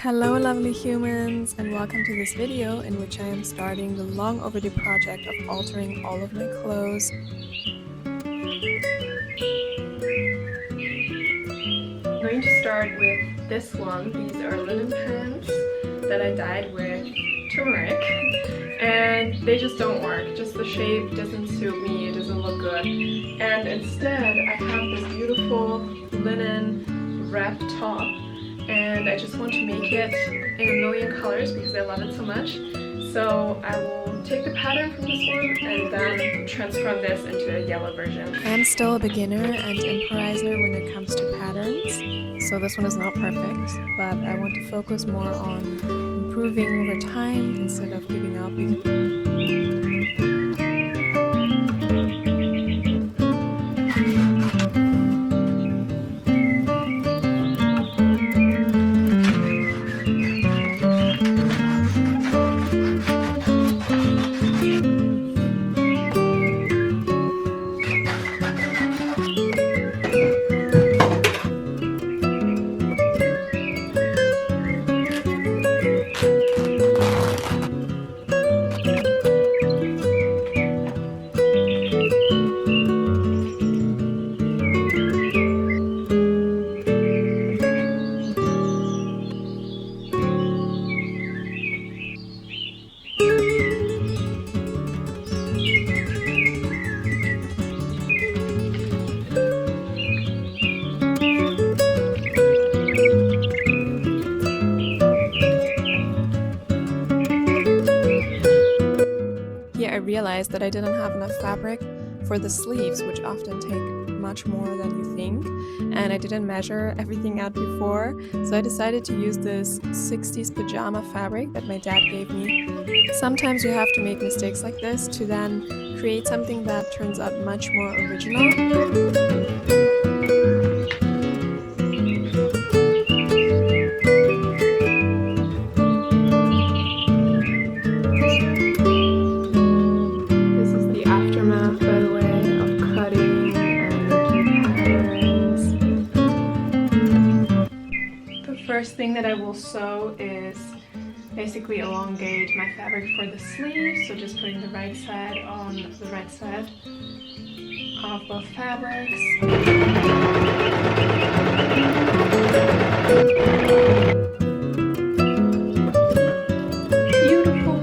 Hello lovely humans, and welcome to this video in which I am starting the long overdue project of altering all of my clothes. I'm going to start with this one. These are linen pants that I dyed with turmeric and they just don't work. Just the shape doesn't suit me, it doesn't look good. And instead I have this beautiful linen wrap top, and I just want to make it in a million colors because I love it so much. So I will take the pattern from this one and then transform this into a yellow version. I am still a beginner and improviser when it comes to patterns, so this one is not perfect, but I want to focus more on improving over time instead of giving up. I realized that I didn't have enough fabric for the sleeves, which often take much more than you think, and I didn't measure everything out before, so I decided to use this 60s pajama fabric that my dad gave me. Sometimes you have to make mistakes like this to then create something that turns out much more original. First thing that I will sew is basically elongate my fabric for the sleeve, so just putting the right side on the right side of both fabrics. Beautiful!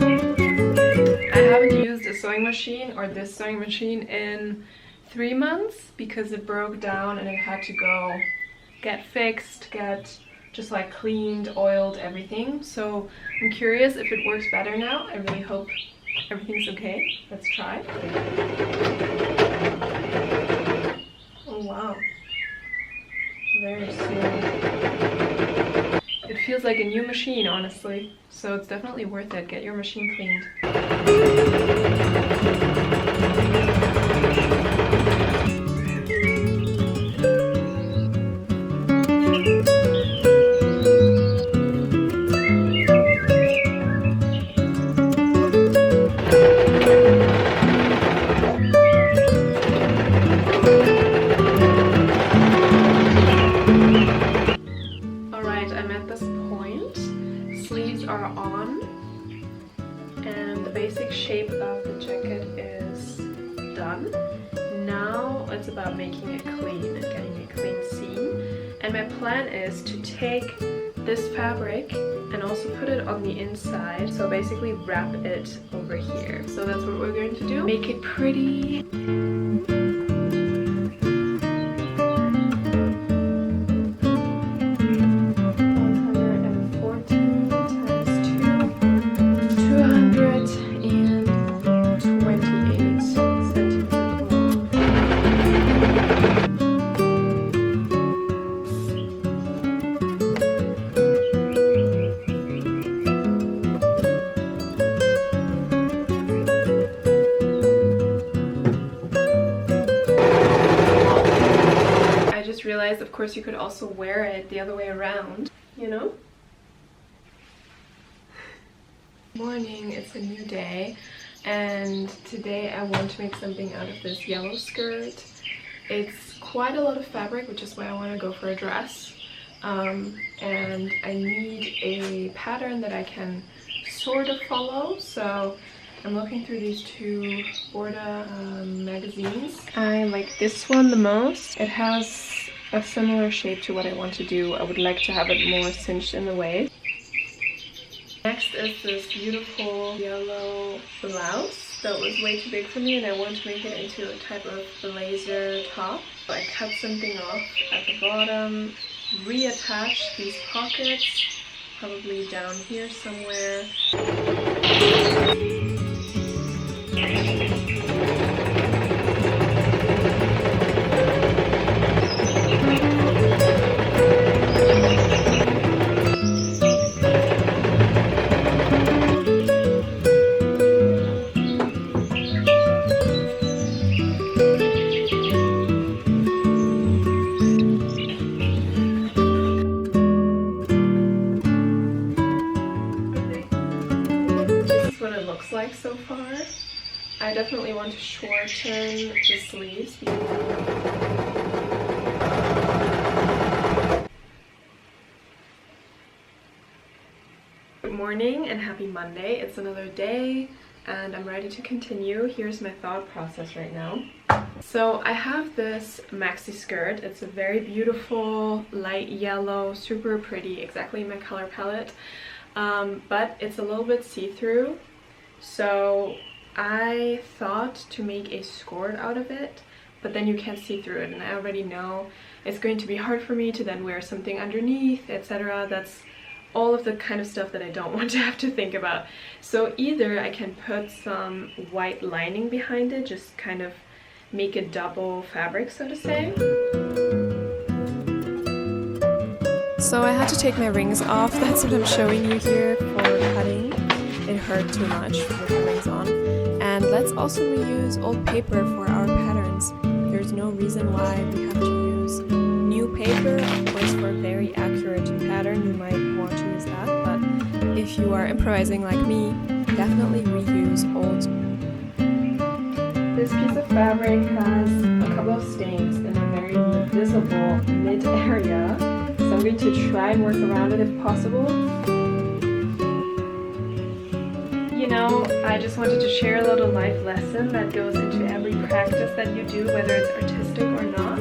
I haven't used a sewing machine or this sewing machine in 3 months because it broke down and it had to go get fixed, just like cleaned, oiled, everything. So I'm curious if it works better now. I really hope everything's okay. Let's try. Oh wow, very smooth. It feels like a new machine, honestly. So it's definitely worth it. Get your machine cleaned. Are on and the basic shape of the jacket is done. Now it's about making it clean and getting a clean seam, and my plan is to take this fabric and also put it on the inside, so basically wrap it over here. So that's what we're going to do. Make it pretty. Realized, of course, you could also wear it the other way around, you know? Morning, it's a new day, and today I want to make something out of this yellow skirt. It's quite a lot of fabric, which is why I want to go for a dress, and I need a pattern that I can sort of follow. So I'm looking through these two Borda magazines. I like this one the most. It has a similar shape to what I want to do. I would like to have it more cinched in the waist. Next is this beautiful yellow blouse that was way too big for me, and I want to make it into a type of blazer top. So I cut something off at the bottom, reattach these pockets, probably down here somewhere. Like so far. I definitely want to shorten the sleeves. Good morning and happy Monday. It's another day and I'm ready to continue. Here's my thought process right now. So I have this maxi skirt. It's a very beautiful light yellow, super pretty, exactly my color palette, but it's a little bit see-through. So I thought to make a skirt out of it, but then you can't see through it, and I already know it's going to be hard for me to then wear something underneath, etc. That's all of the kind of stuff that I don't want to have to think about. So either I can put some white lining behind it, just kind of make a double fabric, so to say. So I had to take my rings off. That's what I'm showing you here for cutting. It hurt too much with the rings on. And let's also reuse old paper for our patterns. There's no reason why we have to use new paper. Of course, for a very accurate pattern you might want to use that, but if you are improvising like me, definitely reuse old. This piece of fabric has a couple of stains in a very visible mid area, so I'm going to try and work around it if possible. You know, I just wanted to share a little life lesson that goes into every practice that you do, whether it's artistic or not.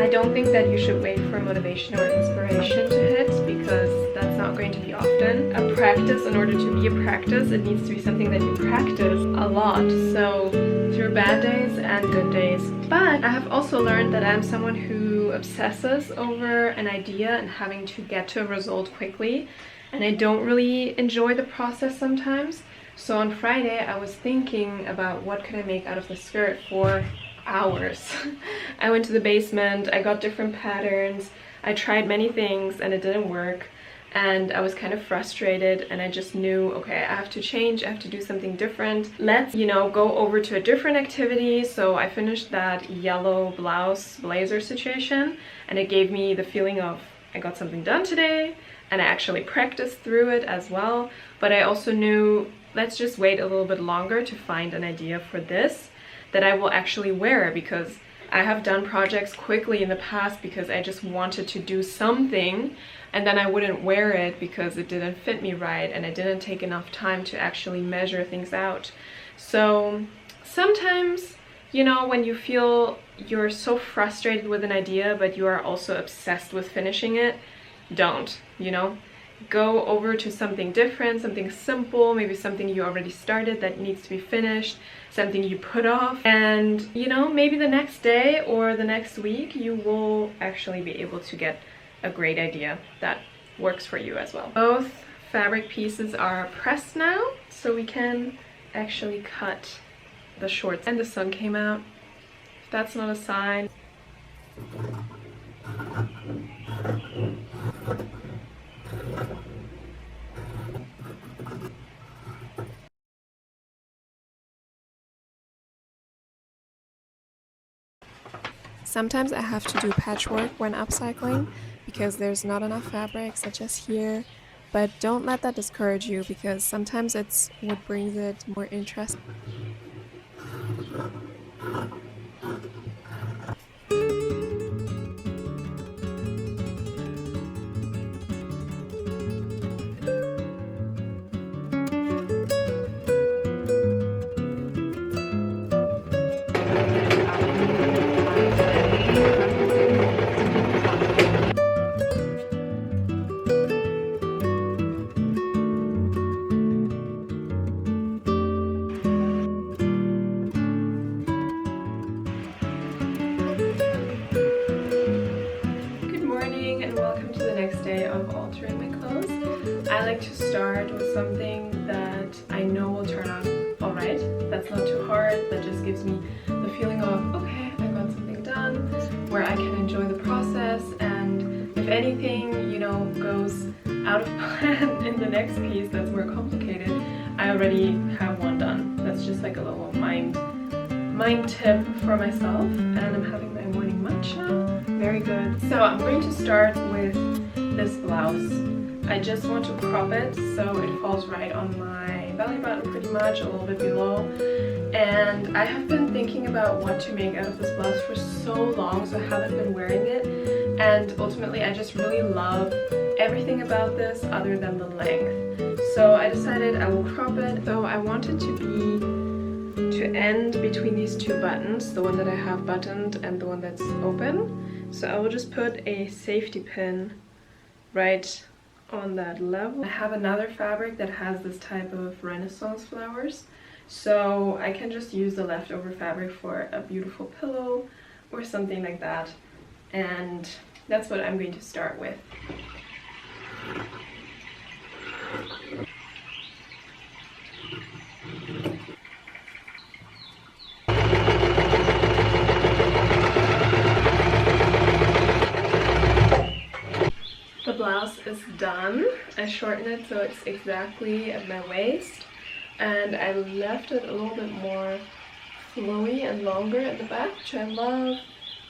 I don't think that you should wait for motivation or inspiration to hit, because that's not going to be often. A practice, in order to be a practice, it needs to be something that you practice a lot. So through bad days and good days. But I have also learned that I'm someone who obsesses over an idea and having to get to a result quickly. And I don't really enjoy the process sometimes. So on Friday I was thinking about what could I make out of the skirt for hours. I went to the basement, I got different patterns, I tried many things and it didn't work. And I was kind of frustrated, and I just knew, okay, I have to change, I have to do something different. Let's, you know, go over to a different activity. So I finished that yellow blouse blazer situation, and it gave me the feeling of I got something done today, and I actually practiced through it as well. But I also knew, let's just wait a little bit longer to find an idea for this that I will actually wear, because I have done projects quickly in the past because I just wanted to do something and then I wouldn't wear it because it didn't fit me right and I didn't take enough time to actually measure things out. So sometimes, you know, when you feel you're so frustrated with an idea but you are also obsessed with finishing it, don't, you know? Go over to something different, something simple, maybe something you already started that needs to be finished, something you put off, and you know, maybe the next day or the next week you will actually be able to get a great idea that works for you as well. Both fabric pieces are pressed now, so we can actually cut the shorts. And the sun came out. If that's not a sign. Sometimes I have to do patchwork when upcycling because there's not enough fabric, such as here, but don't let that discourage you because sometimes it's what brings it more interest. I like to start with something that I know will turn out alright. That's not too hard, that just gives me the feeling of, okay, I got something done, where I can enjoy the process, and if anything, you know, goes out of plan in the next piece that's more complicated, I already have one done. That's just like a little mind tip for myself. And I'm having my morning matcha. Very good. So I'm going to start with this blouse. I just want to crop it so it falls right on my belly button pretty much, a little bit below. And I have been thinking about what to make out of this blouse for so long, so I haven't been wearing it. And ultimately I just really love everything about this other than the length. So I decided I will crop it. So I want it to end between these two buttons, the one that I have buttoned and the one that's open. So I will just put a safety pin right on that level. I have another fabric that has this type of Renaissance flowers, so I can just use the leftover fabric for a beautiful pillow or something like that, and that's what I'm going to start with. The blouse is done. I shortened it so it's exactly at my waist, and I left it a little bit more flowy and longer at the back, which I love,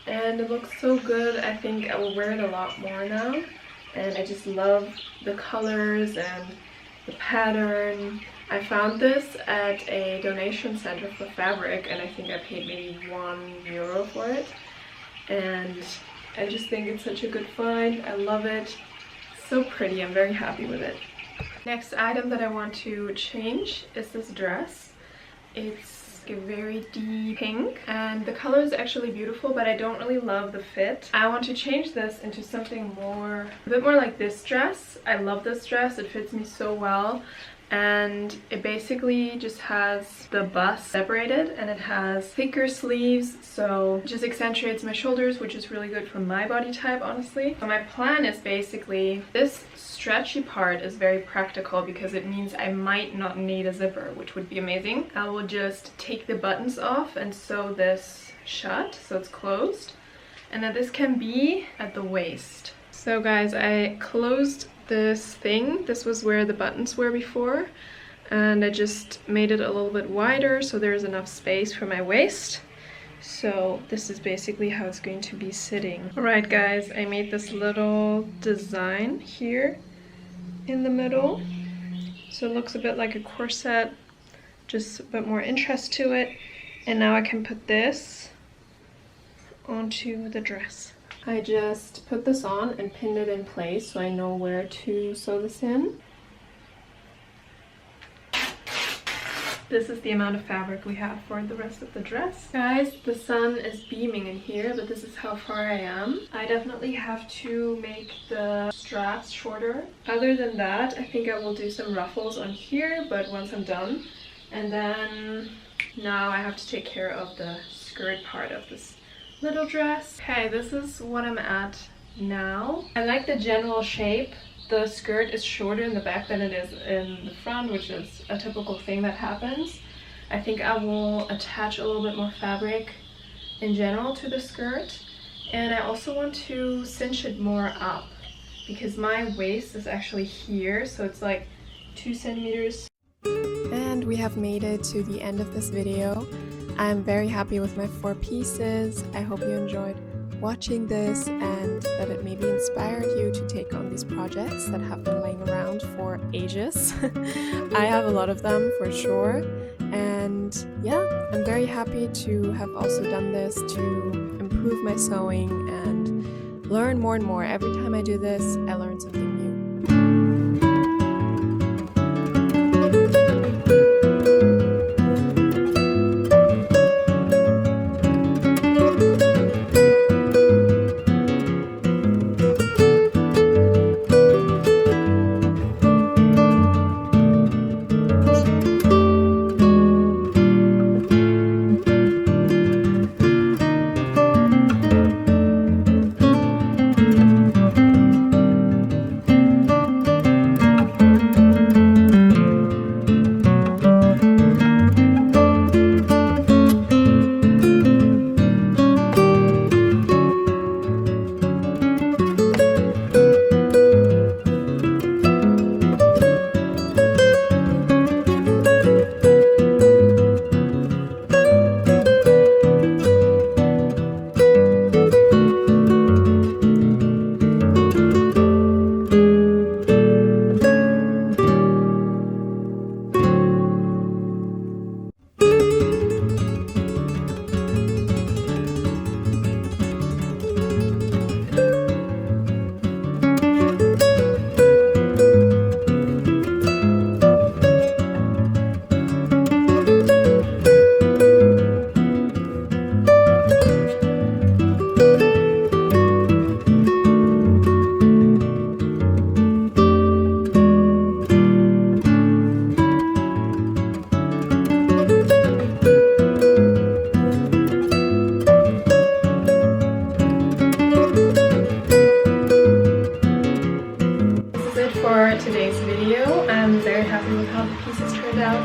and it looks so good. I think I will wear it a lot more now, and I just love the colors and the pattern. I found this at a donation center for fabric, and I think I paid maybe €1 for it, and I just think it's such a good find. I love it. So pretty. I'm very happy with it. Next item that I want to change is this dress. It's a very deep pink, and the color is actually beautiful, but I don't really love the fit. I want to change this into something more, a bit more like this dress. I love this dress. It fits me so well. And it basically just has the bust separated, and it has thicker sleeves, so it just accentuates my shoulders, which is really good for my body type, honestly. So my plan is basically, this stretchy part is very practical because it means I might not need a zipper, which would be amazing. I will just take the buttons off and sew this shut so it's closed, and then this can be at the waist. So guys, I closed this thing. This was where the buttons were before, and I just made it a little bit wider so there's enough space for my waist. So this is basically how it's going to be sitting. Alright guys, I made this little design here in the middle, so it looks a bit like a corset, just a bit more interest to it. And now I can put this onto the dress. I just put this on and pinned it in place so I know where to sew this in. This is the amount of fabric we have for the rest of the dress. Guys, the sun is beaming in here, but this is how far I am. I definitely have to make the straps shorter. Other than that, I think I will do some ruffles on here, but once I'm done. And then now I have to take care of the skirt part of this little dress. Okay, this is what I'm at now. I like the general shape. The skirt is shorter in the back than it is in the front, which is a typical thing that happens. I think I will attach a little bit more fabric in general to the skirt, and I also want to cinch it more up because my waist is actually here, so it's like 2 centimeters. And we have made it to the end of this video. I'm very happy with my 4 pieces. I hope you enjoyed watching this and that it maybe inspired you to take on these projects that have been laying around for ages. I have a lot of them for sure, and yeah, I'm very happy to have also done this to improve my sewing and learn more and more. Every time I do this, I learn something new. video. I'm very happy with how the pieces turned out.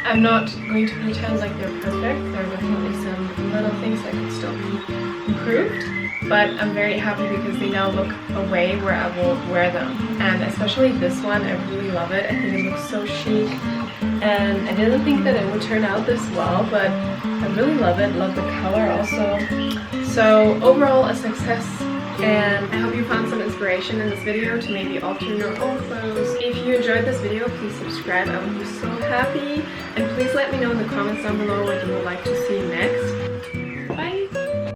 I'm not going to pretend like they're perfect. There are definitely some little things that could still be improved, but I'm very happy because they now look a way where I will wear them. And especially this one, I really love it. I think it looks so chic, and I didn't think that it would turn out this well, but I really love it. Love the color also. So overall, a success. And I hope you found some inspiration in this video to maybe alter your own clothes. If you enjoyed this video, please subscribe. I would be so happy. And please let me know in the comments down below what you would like to see next.